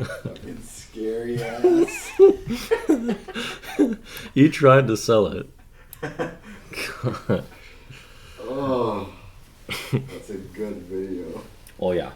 Fucking scary ass. You tried to sell it. God. Oh, that's a good video. Oh, yeah.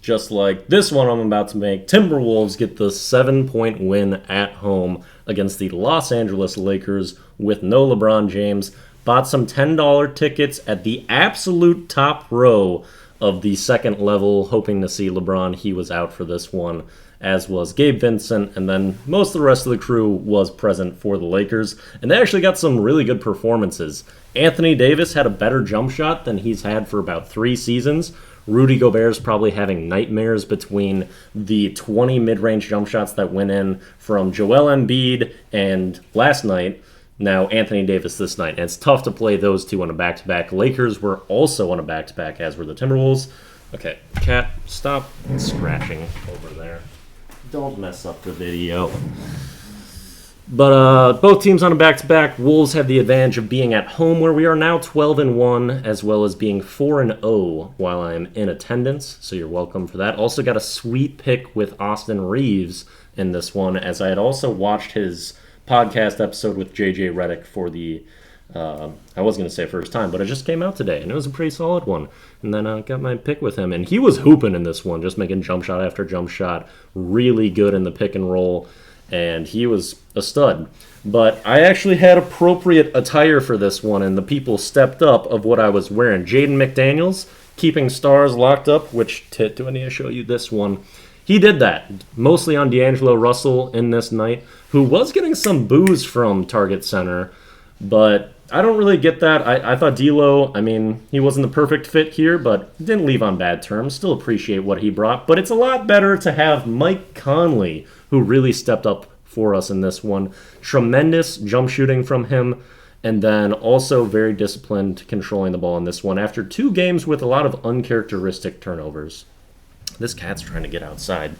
Just like this one I'm about to make, Timberwolves get the 7-point win at home against the Los Angeles Lakers with no LeBron James. Bought some $10 tickets at the absolute top row of the second level, hoping to see LeBron. He was out for this one, as was Gabe Vincent, and then most of the rest of the crew was present for the Lakers. And they actually got some really good performances. Anthony Davis had a better jump shot than he's had for about 3 seasons. Rudy Gobert's probably having nightmares between the 20 mid-range jump shots that went in from Joel Embiid and last night, now Anthony Davis this night. And it's tough to play those two on a back-to-back. Lakers were also on a back-to-back, as were the Timberwolves. Okay, Cat, stop scratching over there. Don't mess up the video. But both teams on a back-to-back. Wolves have the advantage of being at home, where we are now 12-1, as well as being 4-0 while I'm in attendance. So you're welcome for that. Also got a sweet pick with Austin Reeves in this one, as I had also watched his podcast episode with JJ Redick for the, I was going to say first time, but it just came out today, and it was a pretty solid one. And then I got my pick with him, and he was hooping in this one, just making jump shot after jump shot. Really good in the pick and roll. And he was a stud. But I actually had appropriate attire for this one, and the people stepped up of what I was wearing. Jaden McDaniels, keeping stars locked up, which, do I need to show you this one? He did that, mostly on D'Angelo Russell in this night, who was getting some boos from Target Center, but I don't really get that. I thought D'Lo, I mean, he wasn't the perfect fit here, but didn't leave on bad terms. Still appreciate what he brought, but it's a lot better to have Mike Conley, who really stepped up for us in this one. Tremendous jump shooting from him, and then also very disciplined controlling the ball in this one after 2 games with a lot of uncharacteristic turnovers. This cat's trying to get outside.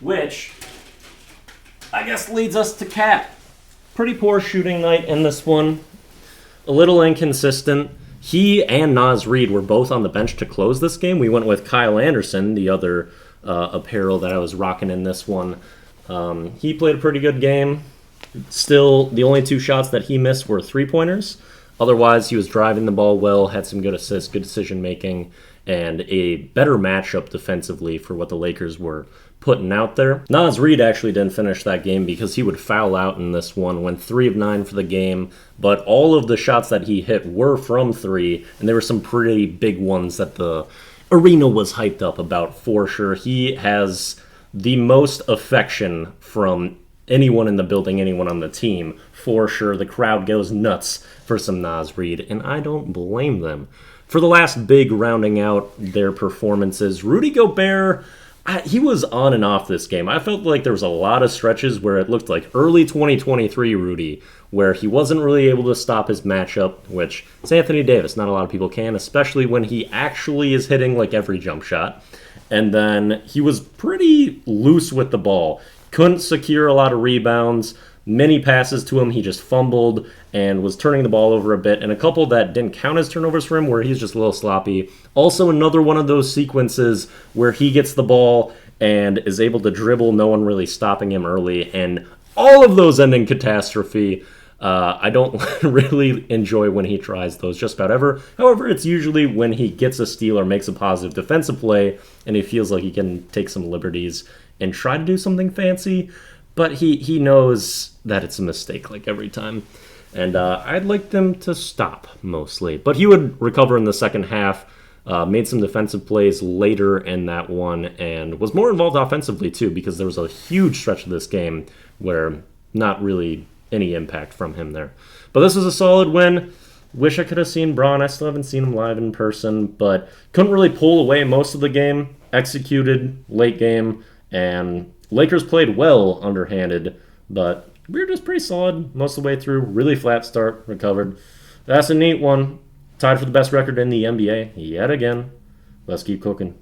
Which, I guess, leads us to Cat. Pretty poor shooting night in this one. A little inconsistent. He and Naz Reid were both on the bench to close this game. We went with Kyle Anderson, the other apparel that I was rocking in this one. He played a pretty good game. Still, the only 2 shots that he missed were 3-pointers. Otherwise, he was driving the ball well, had some good assists, good decision-making, and a better matchup defensively for what the Lakers were putting out there. Naz Reid actually didn't finish that game because he would foul out in this one, went 3 of 9 for the game, but all of the shots that he hit were from 3, and there were some pretty big ones that the arena was hyped up about for sure. He has the most affection from anyone in the building, anyone on the team, for sure. The crowd goes nuts for some Naz Reid, and I don't blame them. For the last big rounding out their performances, Rudy Gobert, he was on and off this game. I felt like there was a lot of stretches where it looked like early 2023 Rudy, where he wasn't really able to stop his matchup, which is Anthony Davis. Not a lot of people can, especially when he actually is hitting like every jump shot. And then he was pretty loose with the ball. Couldn't secure a lot of rebounds. Many passes to him, he just fumbled and was turning the ball over a bit. And a couple that didn't count as turnovers for him where he's just a little sloppy. Also another one of those sequences where he gets the ball and is able to dribble, no one really stopping him early. And all of those end in catastrophe. I don't really enjoy when he tries those just about ever. However, it's usually when he gets a steal or makes a positive defensive play and he feels like he can take some liberties and try to do something fancy. But he knows that it's a mistake like every time. And I'd like them to stop mostly. But he would recover in the second half, made some defensive plays later in that one, and was more involved offensively too, because there was a huge stretch of this game where not really any impact from him there. But this was a solid win. Wish I could have seen Braun. I still haven't seen him live in person, but couldn't really pull away most of the game. Executed late game, and Lakers played well underhanded, but we were just pretty solid most of the way through. Really flat start, recovered. That's a neat one. Tied for the best record in the NBA yet again. Let's keep cooking.